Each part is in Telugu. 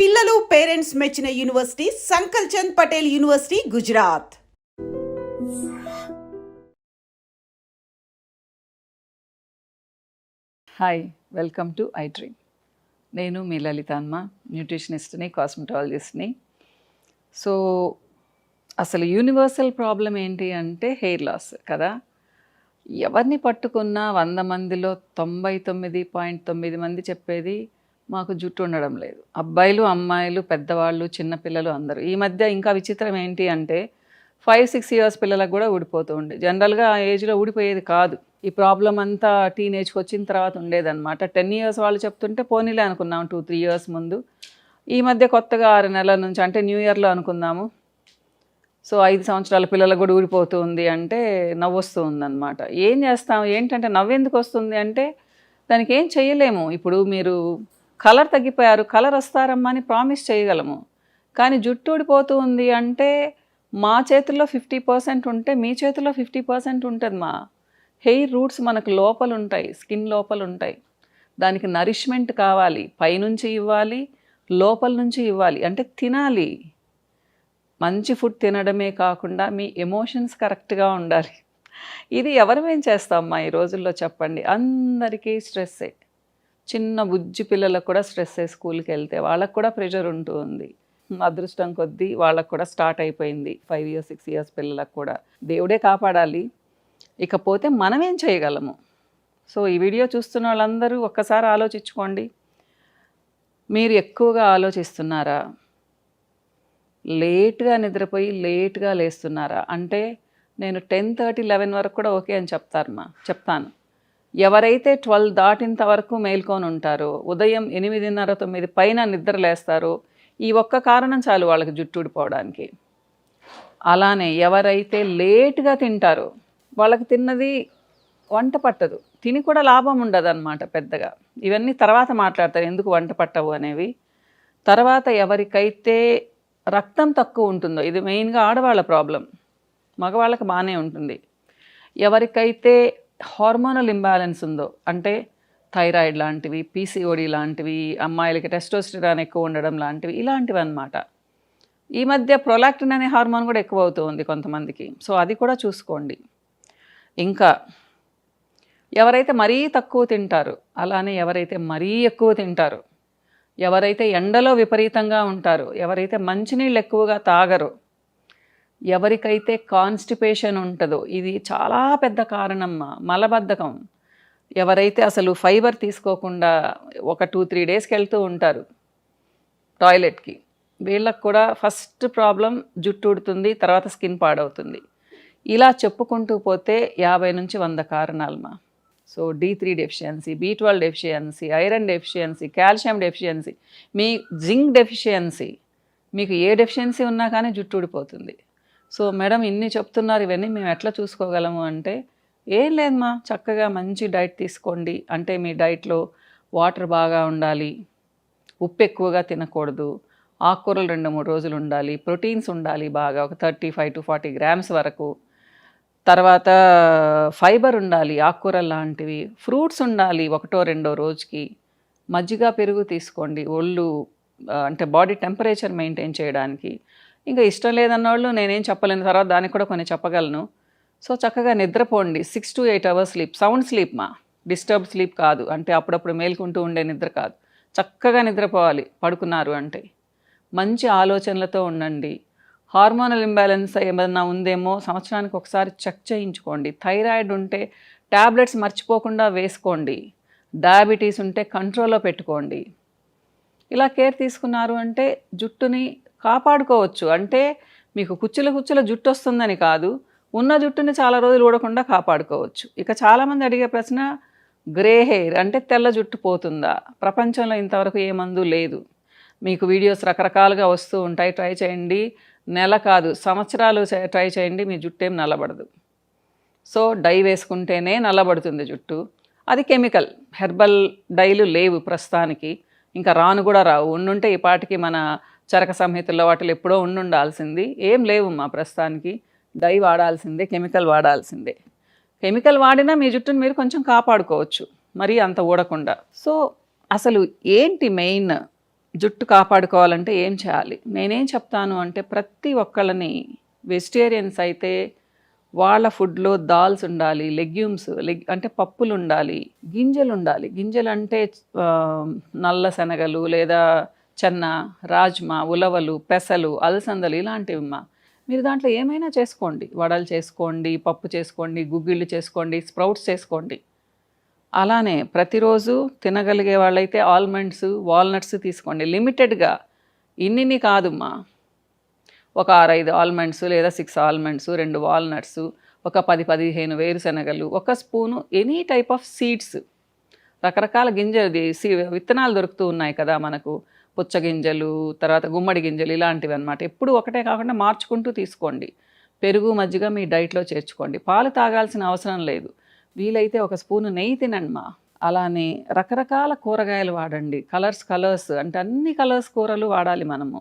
పిల్లలు పేరెంట్స్ మెచ్చిన university Sankalchand Patel university Gujarat. Hi, welcome to I dream. నేను మీ లలితాన్మ, న్యూట్రిషనిస్ట్ని, కాస్మెటాలజిస్ట్ని. సో అసలు యూనివర్సల్ ప్రాబ్లం ఏంటి అంటే హెయిర్ లాస్ కదా. ఎవరిని పట్టుకున్నా 100 మందిలో 99.9 మంది చెప్పేది మాకు జుట్టు ఉండడం లేదు. అబ్బాయిలు, అమ్మాయిలు, పెద్దవాళ్ళు, చిన్నపిల్లలు అందరూ. ఈ మధ్య ఇంకా విచిత్రం ఏంటి అంటే 5-6 ఇయర్స్ పిల్లలకు కూడా ఊడిపోతూ ఉండే. జనరల్గా ఆ ఏజ్లో ఊడిపోయేది కాదు. ఈ ప్రాబ్లం అంతా టీనేజ్కి వచ్చిన తర్వాత ఉండేదన్నమాట. 10 ఇయర్స్ వాళ్ళు చెప్తుంటే పోనీలే అనుకున్నాం 2-3 ఇయర్స్ ముందు. ఈ మధ్య కొత్తగా 6 నెలల నుంచి, అంటే న్యూ ఇయర్లో అనుకుందాము, సో 5 సంవత్సరాల పిల్లలకు కూడా ఊడిపోతూ ఉంది అంటే నవ్వొస్తూ ఉందన్నమాట. ఏం చేస్తాం, ఏంటంటే నవ్వెందుకు వస్తుంది అంటే దానికి ఏం చేయలేము. ఇప్పుడు మీరు కలర్ తగ్గిపోయారు, కలర్ వస్తారమ్మా అని ప్రామిస్ చేయగలము, కానీ జుట్టు ఊడిపోతూ ఉంది అంటే మా చేతుల్లో 50% ఉంటే మీ చేతుల్లో 50% ఉంటుంది. మా హెయిర్ రూట్స్ మనకు లోపల ఉంటాయి, స్కిన్ లోపల ఉంటాయి. దానికి నరిష్మెంట్ కావాలి, పైనుంచి ఇవ్వాలి, లోపల నుంచి ఇవ్వాలి. అంటే తినాలి, మంచి ఫుడ్ తినడమే కాకుండా మీ ఎమోషన్స్ కరెక్ట్గా ఉండాలి. ఇది ఎవరమేం చేస్తామమ్మా ఈ రోజుల్లో చెప్పండి. అందరికీ స్ట్రెస్సే. చిన్న బుజ్జి పిల్లలకు కూడా స్ట్రెస్సే. స్కూల్కి వెళ్తే వాళ్ళకు కూడా ప్రెషర్ ఉంటూ ఉంది. అదృష్టం కొద్దీ వాళ్ళకు కూడా స్టార్ట్ అయిపోయింది. 5 ఇయర్స్ 6 ఇయర్స్ పిల్లలకు కూడా. దేవుడే కాపాడాలి. ఇకపోతే మనమేం చేయగలము? సో ఈ వీడియో చూస్తున్న వాళ్ళందరూ ఒక్కసారి ఆలోచించుకోండి. మీరు ఎక్కువగా ఆలోచిస్తున్నారా? లేట్గా నిద్రపోయి లేట్గా లేస్తున్నారా? అంటే నేను 10:30, 11 వరకు కూడా ఓకే అని చెప్తాను. ఎవరైతే 12 దాటినంత వరకు మేల్కొని ఉంటారో, ఉదయం 8:30, 9 పైన నిద్ర లేస్తారో, ఈ ఒక్క కారణం చాలు వాళ్ళకి జుట్టు ఊడిపోవడానికి. అలానే ఎవరైతే లేట్గా తింటారో వాళ్ళకి తిన్నది వంట పట్టదు, తిని కూడా లాభం ఉండదు అన్నమాట పెద్దగా. ఇవన్నీ తర్వాత మాట్లాడతారు ఎందుకు వంట పట్టవు అనేవి. తర్వాత ఎవరికైతే రక్తం తక్కువ ఉంటుందో, ఇది మెయిన్గా ఆడవాళ్ళ ప్రాబ్లం, మగవాళ్ళకి బాగానే ఉంటుంది. ఎవరికైతే హార్మోనల్ ఇంబ్యాలెన్స్ ఉందో, అంటే థైరాయిడ్ లాంటివి, పీసీఓడి లాంటివి, అమ్మాయిలకి టెస్టోస్టెరాన్ ఎక్కువ ఉండడం లాంటివి, ఇలాంటివి అన్నమాట. ఈ మధ్య ప్రొలాక్టిన్ అనే హార్మోన్ కూడా ఎక్కువ అవుతూ ఉంది కొంతమందికి. సో అది కూడా చూసుకోండి. ఇంకా ఎవరైతే మరీ తక్కువ తింటారు, అలానే ఎవరైతే మరీ ఎక్కువ తింటారు, ఎవరైతే ఎండలో విపరీతంగా ఉంటారో, ఎవరైతే మంచినీళ్ళు ఎక్కువగా తాగరో, ఎవరికైతే కాన్స్టిపేషన్ ఉంటుందో, ఇది చాలా పెద్ద కారణం మలబద్ధకం. ఎవరైతే అసలు ఫైబర్ తీసుకోకుండా ఒక 2-3 డేస్కి వెళ్తూ ఉంటారు టాయిలెట్కి, వీళ్ళకు కూడా ఫస్ట్ ప్రాబ్లం జుట్టు ఊడుతుంది, తర్వాత స్కిన్ పాడవుతుంది. ఇలా చెప్పుకుంటూ పోతే 50 నుంచి 100 కారణాలమ్మా. So D3 deficiency, B12 deficiency, iron deficiency, calcium deficiency, మీ జింక్ డెఫిషియన్సీ, మీకు ఏ డెఫిషియన్సీ ఉన్నా కానీ జుట్టు ఊడిపోతుంది. సో మేడం ఇన్ని చెప్తున్నారు, ఇవన్నీ మేము ఎట్లా చూసుకోగలము అంటే ఏం లేదమ్మా, చక్కగా మంచి డైట్ తీసుకోండి. అంటే మీ డైట్లో వాటర్ బాగా ఉండాలి, ఉప్పు ఎక్కువగా తినకూడదు, ఆకుకూరలు 2-3 రోజులు ఉండాలి, ప్రోటీన్స్ ఉండాలి బాగా, ఒక 35 to 40 గ్రామ్స్ వరకు. తర్వాత ఫైబర్ ఉండాలి, ఆకుకూరలు లాంటివి, ఫ్రూట్స్ ఉండాలి 1-2 రోజుకి. మజ్జిగ, పెరుగు తీసుకోండి, ఒళ్ళు అంటే బాడీ టెంపరేచర్ మెయింటైన్ చేయడానికి. ఇంకా ఇష్టం లేదన్న వాళ్ళు నేనేం చెప్పలేను, తర్వాత దానికి కూడా కొన్ని చెప్పగలను. సో చక్కగా నిద్రపోండి, 6 to 8 hours sleep, sound sleep మా, డిస్టర్బ్ స్లీప్ కాదు. అంటే అప్పుడప్పుడు మేల్కుంటూ ఉండే నిద్ర కాదు, చక్కగా నిద్రపోవాలి పడుకున్నారు అంటే. మంచి ఆలోచనలతో ఉండండి. హార్మోనల్ ఇంబ్యాలెన్స్ ఏమన్నా ఉందేమో సంవత్సరానికి ఒకసారి చెక్ చేయించుకోండి. థైరాయిడ్ ఉంటే ట్యాబ్లెట్స్ మర్చిపోకుండా వేసుకోండి. డయాబెటీస్ ఉంటే కంట్రోల్లో పెట్టుకోండి. ఇలా కేర్ తీసుకున్నారు అంటే జుట్టుని కాపాడుకోవచ్చు. అంటే మీకు కుచ్చుల జుట్టు వస్తుందని కాదు, ఉన్న జుట్టుని చాలా రోజులు ఊడకుండా కాపాడుకోవచ్చు. ఇక చాలామంది అడిగే ప్రశ్న, గ్రే హెయిర్ అంటే తెల్ల జుట్టు పోతుందా? ప్రపంచంలో ఇంతవరకు ఏ మందు లేదు. మీకు వీడియోస్ రకరకాలుగా వస్తూ ఉంటాయి, ట్రై చేయండి. నెల కాదు సంవత్సరాలు ట్రై చేయండి, మీ జుట్టు ఏం నల్లబడదు. సో డై వేసుకుంటేనే నల్లబడుతుంది జుట్టు. అది కెమికల్, హెర్బల్ డైలు లేవు ప్రస్తుతానికి, ఇంకా రాను కూడా రావు. ఉండుంటే ఈ పాటికి మన చరక సంహితల్లో వాటిలో ఎప్పుడో ఉండాల్సింది. ఏం లేవు మా ప్రస్తుతానికి. డై వాడాల్సిందే, కెమికల్ వాడాల్సిందే. కెమికల్ వాడినా మీ జుట్టుని మీరు కొంచెం కాపాడుకోవచ్చు, మరీ అంత ఊడకుండా. సో అసలు ఏంటి మెయిన్ జుట్టు కాపాడుకోవాలంటే ఏం చేయాలి? నేనేం చెప్తాను అంటే ప్రతి ఒక్కళ్ళని వెజిటేరియన్స్ అయితే వాళ్ళ ఫుడ్లో దాల్స్ ఉండాలి, లెగ్యూమ్స్ అంటే పప్పులు ఉండాలి, గింజలు ఉండాలి. గింజలు అంటే నల్ల శనగలు లేదా చెన్న, రాజ్మా, ఉలవలు, పెసలు, అలసందలు ఇలాంటివమ్మా. మీరు దాంట్లో ఏమైనా చేసుకోండి, వడలు చేసుకోండి, పప్పు చేసుకోండి, గుగ్గిళ్ళు చేసుకోండి, స్ప్రౌట్స్ చేసుకోండి. అలానే ప్రతిరోజు తినగలిగే వాళ్ళైతే ఆల్మండ్స్, వాల్నట్స్ తీసుకోండి లిమిటెడ్గా. ఇన్నిని కాదమ్మా, ఒక 6-5 ఆల్మండ్స్ లేదా 6 ఆల్మండ్స్, 2 వాల్నట్స్, ఒక 10-15 వేరుశనగలు, ఒక spoon any type of seeds. రకరకాల విత్తనాలు దొరుకుతూ ఉన్నాయి కదా మనకు, పుచ్చగింజలు, తర్వాత గుమ్మడి గింజలు ఇలాంటివి అనమాట. ఎప్పుడు ఒకటే కాకుండా మార్చుకుంటూ తీసుకోండి. పెరుగు, మజ్జిగ మీ డైట్లో చేర్చుకోండి. పాలు తాగాల్సిన అవసరం లేదు. వీలైతే ఒక స్పూను నెయ్యి తినండి. అలానే రకరకాల కూరగాయలు వాడండి. కలర్స్ అంటే అన్ని కలర్స్ కూరలు వాడాలి మనము.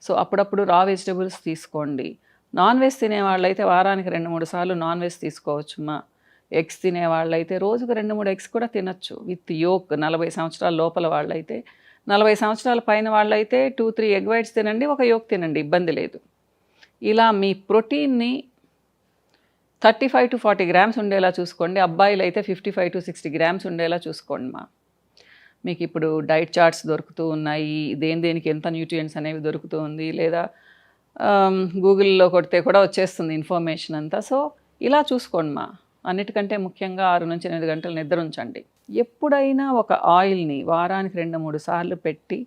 సో అప్పుడప్పుడు రా వెజిటబుల్స్ తీసుకోండి. నాన్ వెజ్ తినేవాళ్ళైతే వారానికి 2-3 సార్లు నాన్ వెజ్ తీసుకోవచ్చుమా. ఎగ్స్ తినేవాళ్ళైతే రోజుకు 2-3 ఎగ్స్ కూడా తినచ్చు విత్ యోక్. 40 సంవత్సరాల లోపల వాళ్ళైతే, 40 సంవత్సరాల పైన వాళ్ళైతే 2-3 ఎగ్ వైట్స్ తినండి, ఒక యోక్ తినండి, ఇబ్బంది లేదు. ఇలా మీ ప్రోటీన్ని 35-40 గ్రామ్స్ ఉండేలా చూసుకోండి. అబ్బాయిలు అయితే 55-60 గ్రామ్స్ ఉండేలా చూసుకోండి మా. మీకు ఇప్పుడు డైట్ చార్ట్స్ దొరుకుతూ ఉన్నాయి, దేనికి ఎంత న్యూట్రియంట్స్ అనేవి దొరుకుతూ ఉంది, లేదా గూగుల్లో కొడితే కూడా వచ్చేస్తుంది ఇన్ఫర్మేషన్ అంతా. సో ఇలా చూసుకోండి మా. అన్నిటికంటే ముఖ్యంగా 6-8 గంటలు నిద్ర ఉంచండి. ఎప్పుడైనా ఒక ఆయిల్ని వారానికి 2-3 సార్లు పెట్టి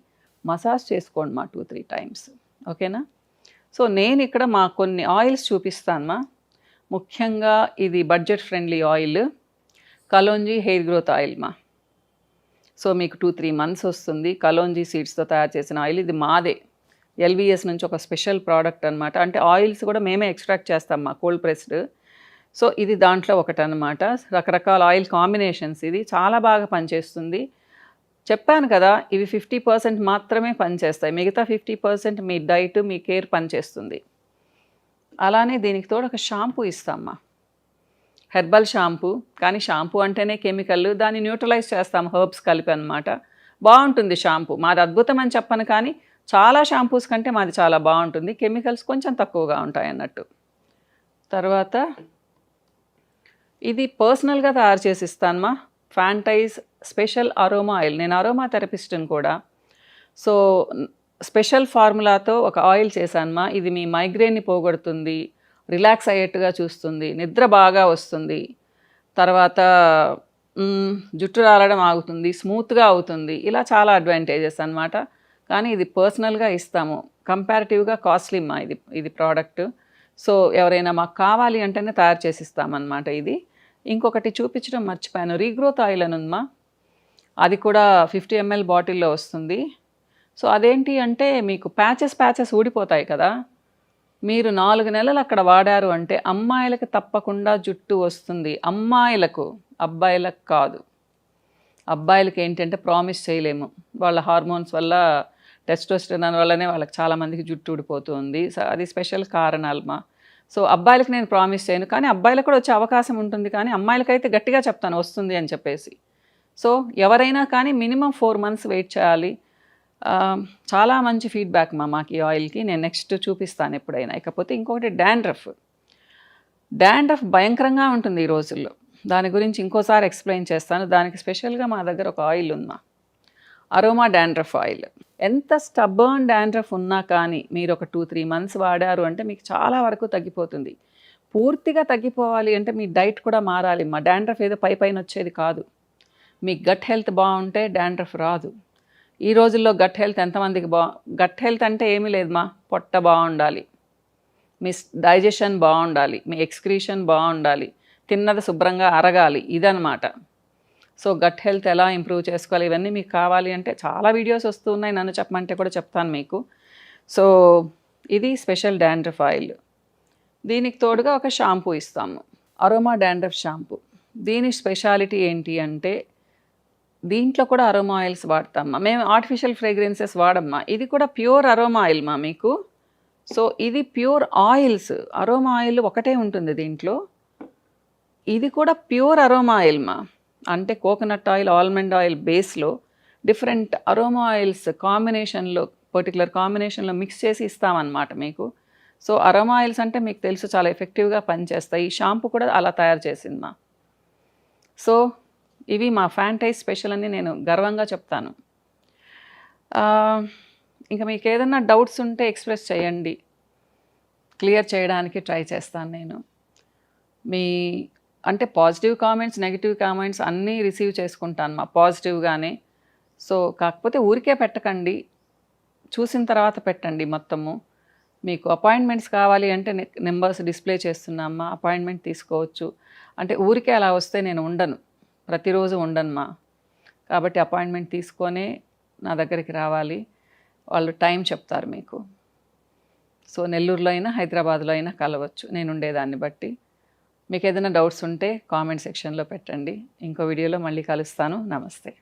మసాజ్ చేసుకోండి మా, 2-3 టైమ్స్. ఓకేనా? సో నేను ఇక్కడ మా కొన్ని ఆయిల్స్ చూపిస్తాను మా. ముఖ్యంగా ఇది budget friendly oil, kalonji hair growth oil మా. సో మీకు 2-3 మంత్స్ వస్తుంది. కలోంజీ సీడ్స్తో తయారు చేసిన ఆయిల్ ఇది మాదే, ఎల్విఎస్ నుంచి ఒక స్పెషల్ ప్రోడక్ట్ అనమాట. అంటే ఆయిల్స్ కూడా మేమే ఎక్స్ట్రాక్ట్ చేస్తాం మా, కోల్డ్ ప్రెస్డ్. సో ఇది దాంట్లో ఒకటనమాట. రకరకాల ఆయిల్ కాంబినేషన్స్, ఇది చాలా బాగా పనిచేస్తుంది. చెప్పాను కదా, ఇవి 50% మాత్రమే పనిచేస్తాయి, మిగతా 50% మీ డైట్, మీ కేర్ పనిచేస్తుంది. అలానే దీనికి తోడు ఒక షాంపూ ఇస్తామ్మా, హెర్బల్ షాంపూ. కానీ షాంపూ అంటేనే కెమికల్, దాన్ని న్యూట్రలైజ్ చేస్తాం హర్బ్స్ కలిపి అనమాట. బాగుంటుంది షాంపూ మాది, అద్భుతం అని చెప్పను కానీ చాలా షాంపూస్ కంటే మాది చాలా బాగుంటుంది. కెమికల్స్ కొంచెం తక్కువగా ఉంటాయి అన్నట్టు. తర్వాత ఇది పర్సనల్గా తయారు చేసి ఇస్తానమ్మా, ఫ్యాంటైజ్ స్పెషల్ అరోమా ఆయిల్. నేను అరోమా థెరపిస్ట్ని కూడా. సో స్పెషల్ ఫార్ములాతో ఒక ఆయిల్ చేశానమ్మా. ఇది మీ మైగ్రేన్ని పోగొడుతుంది, రిలాక్స్ అయ్యేట్టుగా చూస్తుంది, నిద్ర బాగా వస్తుంది, తర్వాత జుట్టు రాలడం ఆగుతుంది, స్మూత్గా అవుతుంది. ఇలా చాలా అడ్వాంటేజెస్ అనమాట. కానీ ఇది పర్సనల్గా ఇస్తాము, కంపారిటివ్గా కాస్ట్లీ మా ఇది ప్రోడక్ట్. సో ఎవరైనా మాకు కావాలి అంటేనే తయారు చేసి ఇస్తామన్నమాట ఇది. ఇంకొకటి చూపించడం మర్చిపోయాను, రీగ్రోత్ ఆయిల్ అని ఉందమ్మా. అది కూడా 50 ml బాటిల్లో వస్తుంది. సో అదేంటి అంటే మీకు ప్యాచెస్ ఊడిపోతాయి కదా, మీరు 4 నెలలు అక్కడ వాడారు అంటే అమ్మాయిలకు తప్పకుండా జుట్టు వస్తుంది. అమ్మాయిలకు, అబ్బాయిలకు కాదు. అబ్బాయిలకి ఏంటంటే ప్రామిస్ చేయలేము, వాళ్ళ హార్మోన్స్ వల్ల, టెస్టోస్టెరాన్ వల్లనే వాళ్ళకి చాలామందికి జుట్టు ఊడిపోతుంది. సో అది స్పెషల్ కారణాలు మా. సో అబ్బాయిలకు నేను ప్రామిస్ చేయను, కానీ అబ్బాయిలకు కూడా వచ్చే అవకాశం ఉంటుంది. కానీ అమ్మాయిలకైతే గట్టిగా చెప్తాను వస్తుంది అని చెప్పేసి. సో ఎవరైనా కానీ మినిమం 4 months వెయిట్ చేయాలి. చాలా మంచి ఫీడ్బ్యాక్ మాకు ఈ ఆయిల్కి. నేను నెక్స్ట్ చూపిస్తాను ఎప్పుడైనా. ఇకపోతే ఇంకొకటి డాండ్రఫ్ భయంకరంగా ఉంటుంది ఈ రోజుల్లో. దాని గురించి ఇంకోసారి ఎక్స్ప్లెయిన్ చేస్తాను. దానికి స్పెషల్గా మా దగ్గర ఒక ఆయిల్ ఉందా, అరోమా డాండ్రఫ్ ఆయిల్. ఎంత స్టబ్బర్న్ డాండ్రఫ్ ఉన్నా కానీ మీరు ఒక 2-3 months వాడారు అంటే మీకు చాలా వరకు తగ్గిపోతుంది. పూర్తిగా తగ్గిపోవాలి అంటే మీ డైట్ కూడా మారాలి. మా డాండ్రఫ్ ఏదో పైన వచ్చేది కాదు. మీ గట్ హెల్త్ బాగుంటే డాండ్రఫ్ రాదు. ఈ రోజుల్లో గట్ హెల్త్ ఎంతమందికి గట్ హెల్త్ అంటే ఏమీ లేదు మా, పొట్ట బాగుండాలి, మీ డైజెషన్ బాగుండాలి, మీ ఎక్స్క్రీషన్ బాగుండాలి, తిన్నది శుభ్రంగా అరగాలి, ఇదనమాట. సో గట్ హెల్త్ ఎలా ఇంప్రూవ్ చేసుకోవాలి, ఇవన్నీ మీకు కావాలి అంటే చాలా వీడియోస్ వస్తూ ఉన్నాయి, నన్ను చెప్పమంటే కూడా చెప్తాను మీకు. సో ఇది స్పెషల్ డాండ్రఫ్ ఆయిల్. దీనికి తోడుగా ఒక షాంపూ ఇస్తాము, అరోమా డాండ్రఫ్ షాంపూ. దీని స్పెషాలిటీ ఏంటి అంటే దీంట్లో కూడా అరోమా ఆయిల్స్ వాడతామ్మా మేము, ఆర్టిఫిషియల్ ఫ్రేగ్రెన్సెస్ వాడమ్మా. ఇది కూడా ప్యూర్ అరోమా ఆయిల్ మా మీకు. సో ఇది ప్యూర్ ఆయిల్స్, అరోమా ఆయిల్ ఒకటే ఉంటుంది దీంట్లో. ఇది కూడా ప్యూర్ అరోమా ఆయిల్ మా, అంటే కోకోనట్ ఆయిల్, ఆల్మండ్ ఆయిల్ బేస్లో డిఫరెంట్ అరోమా ఆయిల్స్ కాంబినేషన్లో, పర్టికులర్ కాంబినేషన్లో మిక్స్ చేసి ఇస్తామన్నమాట మీకు. సో అరోమా ఆయిల్స్ అంటే మీకు తెలుసు చాలా ఎఫెక్టివ్గా పనిచేస్తాయి. ఈ షాంపూ కూడా అలా తయారు చేసింది మా. సో ఇవి మా ఫ్యాంటైజ్ స్పెషల్ అని నేను గర్వంగా చెప్తాను. ఇంకా మీకు ఏదైనా డౌట్స్ ఉంటే ఎక్స్ప్రెస్ చేయండి, క్లియర్ చేయడానికి ట్రై చేస్తాను నేను. మీ అంటే పాజిటివ్ కామెంట్స్, నెగిటివ్ కామెంట్స్ అన్నీ రిసీవ్ చేసుకుంటాను మా, పాజిటివ్గానే. సో కాకపోతే ఊరికే పెట్టకండి, చూసిన తర్వాత పెట్టండి మొత్తము. మీకు అపాయింట్మెంట్స్ కావాలి అంటే నెంబర్స్ డిస్ప్లే చేస్తున్నామ్మా, అపాయింట్మెంట్ తీసుకోవచ్చు. అంటే ఊరికే అలా వస్తే నేను ఉండను, ప్రతిరోజు ఉండను మా. కాబట్టి అపాయింట్మెంట్ తీసుకొనే నా దగ్గరికి రావాలి, వాళ్ళు టైం చెప్తారు మీకు. సో నెల్లూరులో అయినా హైదరాబాద్లో అయినా కలవచ్చు నేను ఉండేదాన్ని బట్టి. మీకు ఏదైనా డౌట్స్ ఉంటే కామెంట్ సెక్షన్లో పెట్టండి. ఇంకో వీడియోలో మళ్ళీ కలుస్తాను. నమస్తే.